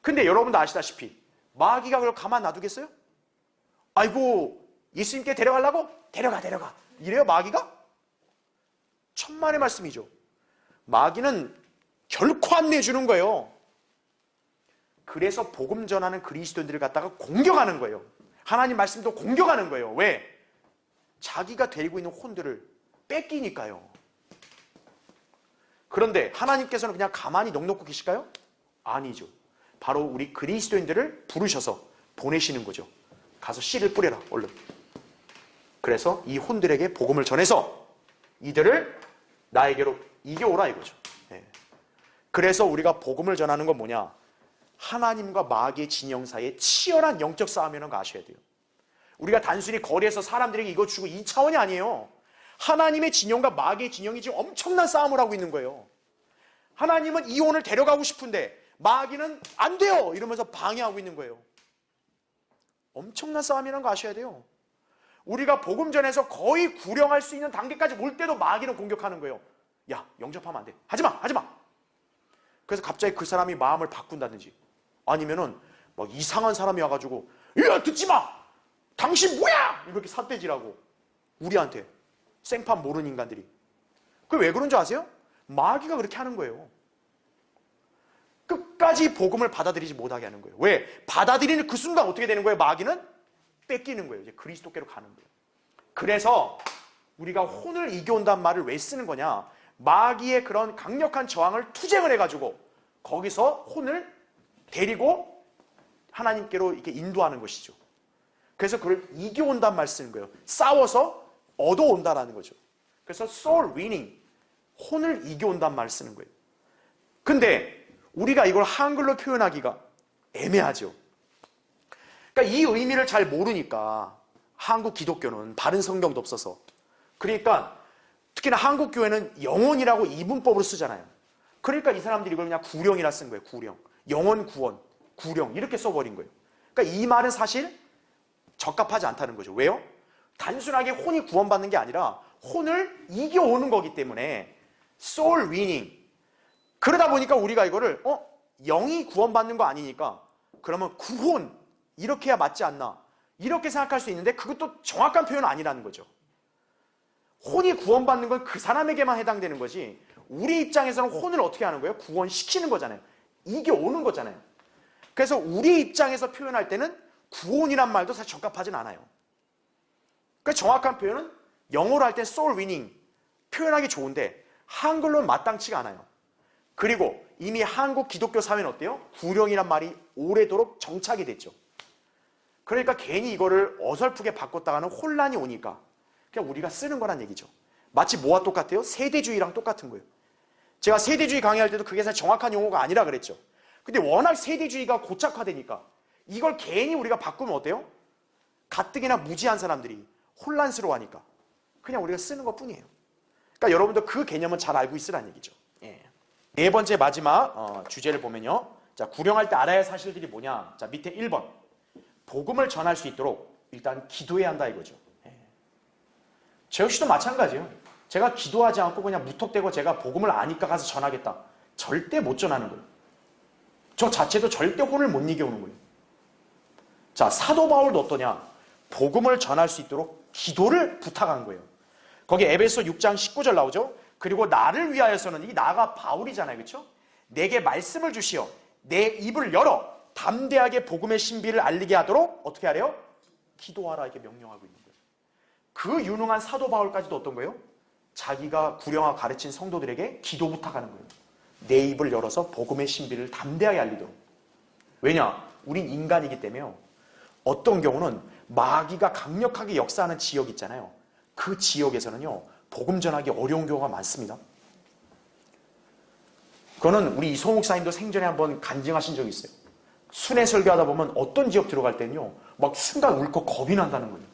근데 여러분도 아시다시피 마귀가 그걸 가만 놔두겠어요? 아이고 예수님께 데려가려고? 데려가 이래요 마귀가? 천만의 말씀이죠. 마귀는 결코 안 내주는 거예요. 그래서 복음 전하는 그리스도인들을 갖다가 공격하는 거예요. 하나님 말씀도 공격하는 거예요. 왜? 자기가 데리고 있는 혼들을 뺏기니까요. 그런데 하나님께서는 그냥 가만히 넋놓고 계실까요? 아니죠. 바로 우리 그리스도인들을 부르셔서 보내시는 거죠. 가서 씨를 뿌려라 얼른. 그래서 이 혼들에게 복음을 전해서 이들을 나에게로 이겨오라 이거죠. 예. 그래서 우리가 복음을 전하는 건 뭐냐? 하나님과 마귀의 진영 사이에 치열한 영적 싸움이라는 거 아셔야 돼요. 우리가 단순히 거리에서 사람들에게 이거 주고 이 차원이 아니에요. 하나님의 진영과 마귀의 진영이 지금 엄청난 싸움을 하고 있는 거예요. 하나님은 이혼을 데려가고 싶은데 마귀는 안 돼요 이러면서 방해하고 있는 거예요. 엄청난 싸움이라는 거 아셔야 돼요. 우리가 복음 전에서 거의 구령할 수 있는 단계까지 올 때도 마귀는 공격하는 거예요. 야 영접하면 안 돼. 하지마. 그래서 갑자기 그 사람이 마음을 바꾼다든지 아니면은 막 이상한 사람이 와가지고 야 듣지마 당신 뭐야 이렇게 삿대질하고 우리한테 생판 모르는 인간들이. 그게 왜 그런 줄 아세요? 마귀가 그렇게 하는 거예요. 끝까지 복음을 받아들이지 못하게 하는 거예요. 왜? 받아들이는 그 순간 어떻게 되는 거예요? 마귀는 뺏기는 거예요. 이제 그리스도께로 가는 거예요. 그래서 우리가 혼을 이겨온다는 말을 왜 쓰는 거냐? 마귀의 그런 강력한 저항을 투쟁을 해가지고 거기서 혼을 데리고 하나님께로 이렇게 인도하는 것이죠. 그래서 그걸 이겨온다는 말 쓰는 거예요. 싸워서 얻어온다라는 거죠. 그래서 soul winning, 혼을 이겨온다는 말 쓰는 거예요. 근데 우리가 이걸 한글로 표현하기가 애매하죠. 그러니까 이 의미를 잘 모르니까 한국 기독교는 바른 성경도 없어서 그러니까 특히나 한국 교회는 영혼이라고 이분법으로 쓰잖아요. 그러니까 이 사람들이 이걸 그냥 구령이라 쓴 거예요. 구령. 영혼 구원, 구령 이렇게 써버린 거예요. 그러니까 이 말은 사실 적합하지 않다는 거죠. 왜요? 단순하게 혼이 구원받는 게 아니라 혼을 이겨오는 거기 때문에 soul winning. 그러다 보니까 우리가 이거를 영이 구원받는 거 아니니까 그러면 구혼 이렇게 해야 맞지 않나 이렇게 생각할 수 있는데 그것도 정확한 표현은 아니라는 거죠. 혼이 구원받는 건 그 사람에게만 해당되는 거지 우리 입장에서는 혼을 어떻게 하는 거예요? 구원시키는 거잖아요. 이겨오는 거잖아요. 그래서 우리 입장에서 표현할 때는 구원이란 말도 사실 적합하진 않아요. 그러니까 정확한 표현은 영어로 할 땐 soul winning 표현하기 좋은데 한글로는 마땅치가 않아요. 그리고 이미 한국 기독교 사회는 어때요? 구령이란 말이 오래도록 정착이 됐죠. 그러니까 괜히 이거를 어설프게 바꿨다가는 혼란이 오니까 그냥 우리가 쓰는 거란 얘기죠. 마치 뭐와 똑같아요? 세대주의랑 똑같은 거예요. 제가 세대주의 강의할 때도 그게 사실 정확한 용어가 아니라 그랬죠. 근데 워낙 세대주의가 고착화되니까 이걸 괜히 우리가 바꾸면 어때요? 가뜩이나 무지한 사람들이 혼란스러워하니까 그냥 우리가 쓰는 것 뿐이에요. 그러니까 여러분도 그 개념은 잘 알고 있으라는 얘기죠. 예. 네 번째 마지막 주제를 보면요. 자, 구령할 때 알아야 할 사실들이 뭐냐. 자, 밑에 1번. 복음을 전할 수 있도록 일단 기도해야 한다 이거죠. 예. 저 역시도 마찬가지예요. 제가 기도하지 않고 그냥 무턱대고 제가 복음을 아니까 가서 전하겠다. 절대 못 전하는 거예요. 저 자체도 절대 혼을 못 이겨오는 거예요. 자, 사도 바울도 어떠냐? 복음을 전할 수 있도록 기도를 부탁한 거예요. 거기 에베소 6장 19절 나오죠? 그리고 나를 위하여서는, 이 나가 바울이잖아요. 그렇죠? 내게 말씀을 주시어 내 입을 열어 담대하게 복음의 신비를 알리게 하도록 어떻게 하래요? 기도하라 이렇게 명령하고 있는 거예요. 그 유능한 사도 바울까지도 어떤 거예요? 자기가 구령하고 가르친 성도들에게 기도 부탁하는 거예요. 내 입을 열어서 복음의 신비를 담대하게 알리도록. 왜냐? 우린 인간이기 때문에요. 어떤 경우는 마귀가 강력하게 역사하는 지역 있잖아요. 그 지역에서는요, 복음 전하기 어려운 경우가 많습니다. 그거는 우리 이성욱 목사님도 생전에 한번 간증하신 적이 있어요. 순회 설교하다 보면 어떤 지역 들어갈 때는요, 막 순간 울컥 겁이 난다는 거예요.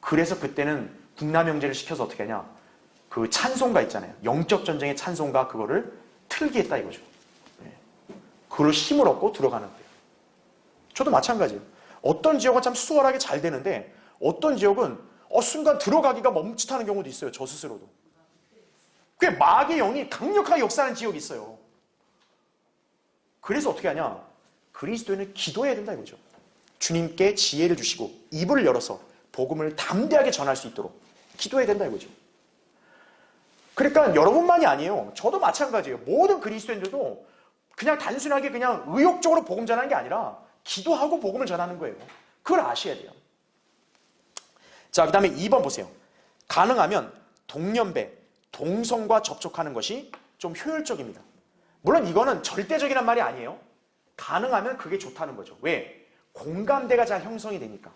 그래서 그때는 국남형제를 시켜서 어떻게 하냐, 그 찬송가 있잖아요. 영적 전쟁의 찬송가, 그거를 틀게 했다 이거죠. 그걸 힘을 얻고 들어가는 거예요. 저도 마찬가지예요. 어떤 지역은 참 수월하게 잘 되는데 어떤 지역은 순간 들어가기가 멈칫하는 경우도 있어요. 저 스스로도. 꽤 마귀의 영이 강력하게 역사하는 지역이 있어요. 그래서 어떻게 하냐? 그리스도인은 기도해야 된다 이거죠. 주님께 지혜를 주시고 입을 열어서 복음을 담대하게 전할 수 있도록 기도해야 된다 이거죠. 그러니까 여러분만이 아니에요. 저도 마찬가지예요. 모든 그리스도인들도 그냥 단순하게 그냥 의욕적으로 복음 전하는 게 아니라 기도하고 복음을 전하는 거예요. 그걸 아셔야 돼요. 자, 그 다음에 2번 보세요. 가능하면 동년배, 동성과 접촉하는 것이 좀 효율적입니다. 물론 이거는 절대적이란 말이 아니에요. 가능하면 그게 좋다는 거죠. 왜? 공감대가 잘 형성이 되니까.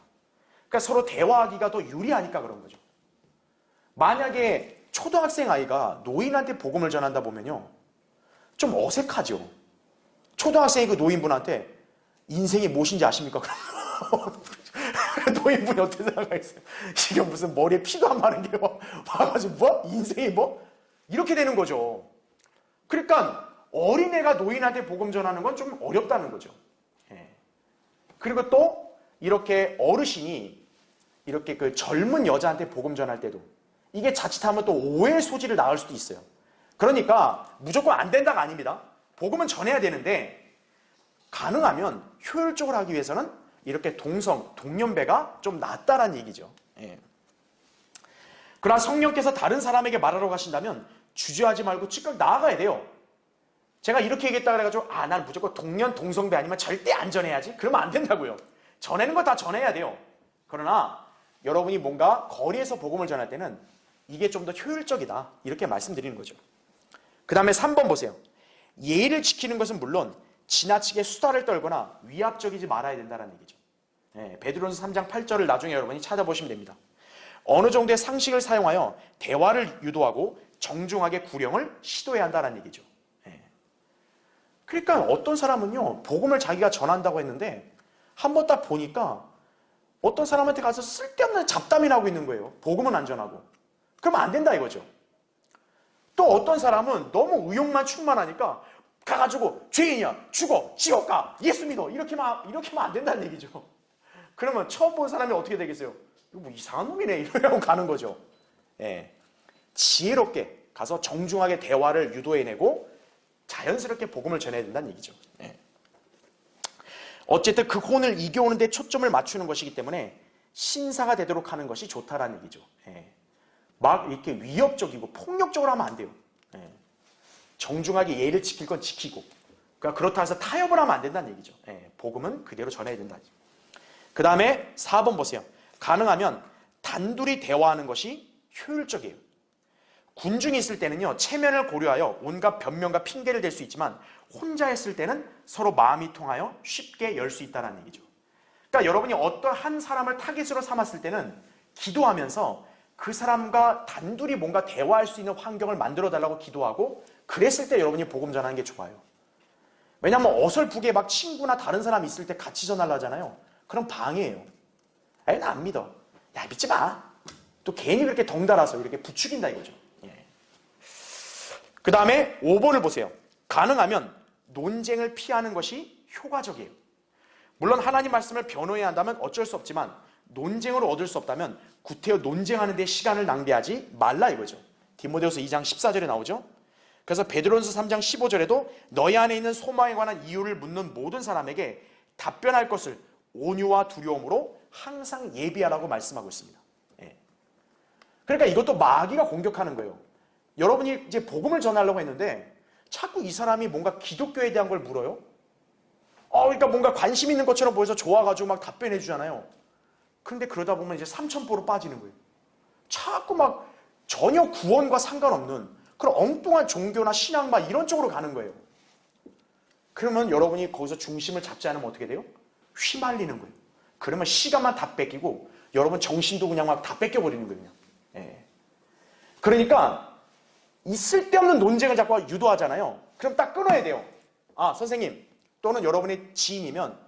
그러니까 서로 대화하기가 더 유리하니까 그런 거죠. 만약에 초등학생 아이가 노인한테 복음을 전한다 보면요, 좀 어색하죠. 초등학생이 그 노인분한테 인생이 무엇인지 아십니까? 노인분이 어떻게 생각하겠어요? 이게 무슨 머리에 피도 안 마른 게 와가지고 뭐? 인생이 뭐? 이렇게 되는 거죠. 그러니까 어린애가 노인한테 복음 전하는 건 좀 어렵다는 거죠. 예. 그리고 또 이렇게 어르신이 이렇게 그 젊은 여자한테 복음 전할 때도 이게 자칫하면 또 오해의 소지를 낳을 수도 있어요. 그러니까 무조건 안 된다가 아닙니다. 복음은 전해야 되는데 가능하면 효율적으로 하기 위해서는 이렇게 동년배가 좀 낫다라는 얘기죠. 예. 그러나 성령께서 다른 사람에게 말하러 가신다면 주저하지 말고 즉각 나아가야 돼요. 제가 이렇게 얘기했다 그래가지고 난 무조건 동성배 아니면 절대 안 전해야지? 그러면 안 된다고요. 전하는 거 다 전해야 돼요. 그러나 여러분이 뭔가 거리에서 복음을 전할 때는 이게 좀 더 효율적이다 이렇게 말씀드리는 거죠. 그 다음에 3번 보세요. 예의를 지키는 것은 물론 지나치게 수다를 떨거나 위압적이지 말아야 된다는 얘기죠. 베드로전서 3장 8절을 나중에 여러분이 찾아보시면 됩니다. 어느 정도의 상식을 사용하여 대화를 유도하고 정중하게 구령을 시도해야 한다는 얘기죠. 그러니까 어떤 사람은요, 복음을 자기가 전한다고 했는데 한번 딱 보니까 어떤 사람한테 가서 쓸데없는 잡담이 나고 있는 거예요. 복음은 안 전하고. 그러면 안 된다 이거죠. 또 어떤 사람은 너무 의욕만 충만하니까 가가지고 죄인이야, 죽어, 지옥 가, 예수 믿어 이렇게 하면 안 된다는 얘기죠. 그러면 처음 본 사람이 어떻게 되겠어요? 이거 뭐 이상한 놈이네 이러고 가는 거죠. 예. 지혜롭게 가서 정중하게 대화를 유도해내고 자연스럽게 복음을 전해야 된다는 얘기죠. 예. 어쨌든 그 혼을 이겨오는 데 초점을 맞추는 것이기 때문에 신사가 되도록 하는 것이 좋다라는 얘기죠. 예. 막 이렇게 위협적이고 폭력적으로 하면 안 돼요. 예. 정중하게 예의를 지킬 건 지키고, 그러니까 그렇다 해서 타협을 하면 안 된다는 얘기죠. 예. 복음은 그대로 전해야 된다. 그 다음에 4번 보세요. 가능하면 단둘이 대화하는 것이 효율적이에요. 군중이 있을 때는요, 체면을 고려하여 온갖 변명과 핑계를 댈 수 있지만 혼자 했을 때는 서로 마음이 통하여 쉽게 열 수 있다는 얘기죠. 그러니까 여러분이 어떤 한 사람을 타깃으로 삼았을 때는 기도하면서 그 사람과 단둘이 뭔가 대화할 수 있는 환경을 만들어 달라고 기도하고, 그랬을 때 여러분이 복음 전하는 게 좋아요. 왜냐하면 어설프게 막 친구나 다른 사람 있을 때 같이 전하려 하잖아요. 그럼 방해예요. 나 안 믿어. 야, 믿지 마. 또 괜히 그렇게 덩달아서 이렇게 부추긴다 이거죠. 예. 그 다음에 5번을 보세요. 가능하면 논쟁을 피하는 것이 효과적이에요. 물론 하나님 말씀을 변호해야 한다면 어쩔 수 없지만 논쟁으로 얻을 수 없다면 구태여 논쟁하는 데 시간을 낭비하지 말라 이거죠. 디모데후서 2장 14절에 나오죠. 그래서 베드로전서 3장 15절에도 너희 안에 있는 소망에 관한 이유를 묻는 모든 사람에게 답변할 것을 온유와 두려움으로 항상 예비하라고 말씀하고 있습니다. 예. 그러니까 이것도 마귀가 공격하는 거예요. 여러분이 이제 복음을 전하려고 했는데 자꾸 이 사람이 뭔가 기독교에 대한 걸 물어요. 그러니까 뭔가 관심 있는 것처럼 보여서 좋아가지고 막 답변해 주잖아요. 그런데 그러다 보면 이제 삼천포로 빠지는 거예요. 자꾸 막 전혀 구원과 상관없는 그런 엉뚱한 종교나 신앙 막 이런 쪽으로 가는 거예요. 그러면 여러분이 거기서 중심을 잡지 않으면 어떻게 돼요? 휘말리는 거예요. 그러면 시간만 다 뺏기고 여러분 정신도 그냥 막 다 뺏겨버리는 거예요. 예. 그러니까 이 쓸데없는 논쟁을 자꾸 유도하잖아요. 그럼 딱 끊어야 돼요. 선생님 또는 여러분의 지인이면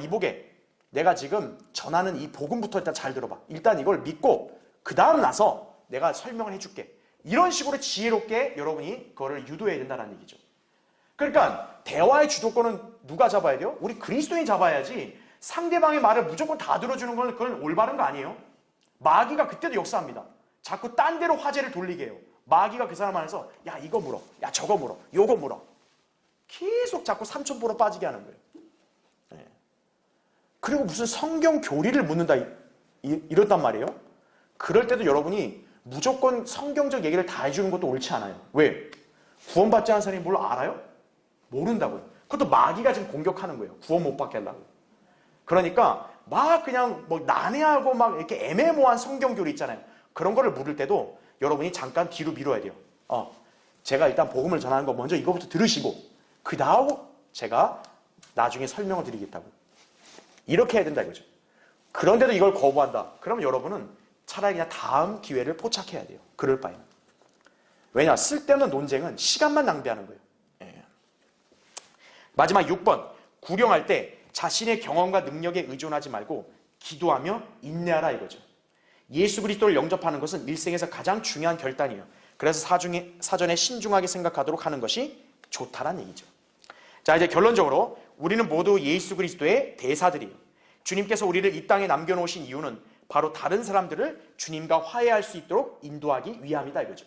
이보게 내가 지금 전하는 이 복음부터 일단 잘 들어봐. 일단 이걸 믿고 그 다음 나서 내가 설명을 해줄게. 이런 식으로 지혜롭게 여러분이 그거를 유도해야 된다는 얘기죠. 그러니까 대화의 주도권은 누가 잡아야 돼요? 우리 그리스도인이 잡아야지 상대방의 말을 무조건 다 들어주는 건 그건 올바른 거 아니에요? 마귀가 그때도 역사합니다. 자꾸 딴 데로 화제를 돌리게 해요. 마귀가 그 사람 안에서 야 이거 물어, 야 저거 물어, 요거 물어. 계속 자꾸 삼천포로 빠지게 하는 거예요. 네. 그리고 무슨 성경 교리를 묻는다 이렇단 말이에요. 그럴 때도 여러분이 무조건 성경적 얘기를 다 해주는 것도 옳지 않아요. 왜? 구원받지 않은 사람이 뭘 알아요? 모른다고요. 그것도 마귀가 지금 공격하는 거예요. 구원 못 받게 하려고. 그러니까 막 그냥 뭐 난해하고 막 이렇게 애매모호한 성경 교리 있잖아요. 그런 거를 물을 때도 여러분이 잠깐 뒤로 밀어야 돼요. 제가 일단 복음을 전하는 거 먼저 이거부터 들으시고 그 다음 제가 나중에 설명을 드리겠다고. 이렇게 해야 된다 이거죠. 그런데도 이걸 거부한다. 그러면 여러분은 차라리 그냥 다음 기회를 포착해야 돼요. 그럴 바에는. 왜냐? 쓸데없는 논쟁은 시간만 낭비하는 거예요. 예. 마지막 6번. 구령할 때 자신의 경험과 능력에 의존하지 말고 기도하며 인내하라 이거죠. 예수 그리스도를 영접하는 것은 일생에서 가장 중요한 결단이에요. 그래서 사전에 신중하게 생각하도록 하는 것이 좋다는 얘기죠. 자, 이제 결론적으로 우리는 모두 예수 그리스도의 대사들이에요. 주님께서 우리를 이 땅에 남겨놓으신 이유는 바로 다른 사람들을 주님과 화해할 수 있도록 인도하기 위함이다 이거죠.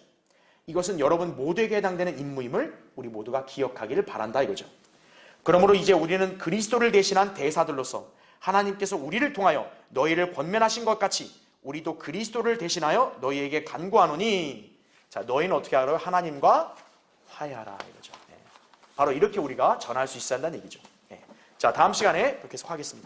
이것은 여러분 모두에게 해당되는 임무임을 우리 모두가 기억하기를 바란다 이거죠. 그러므로 이제 우리는 그리스도를 대신한 대사들로서 하나님께서 우리를 통하여 너희를 권면하신 것 같이 우리도 그리스도를 대신하여 너희에게 간구하노니, 자, 너희는 어떻게 하라고요? 하나님과 화해하라 이거죠. 바로 이렇게 우리가 전할 수 있어야 한다는 얘기죠. 자, 다음 시간에 그렇게 해서 하겠습니다.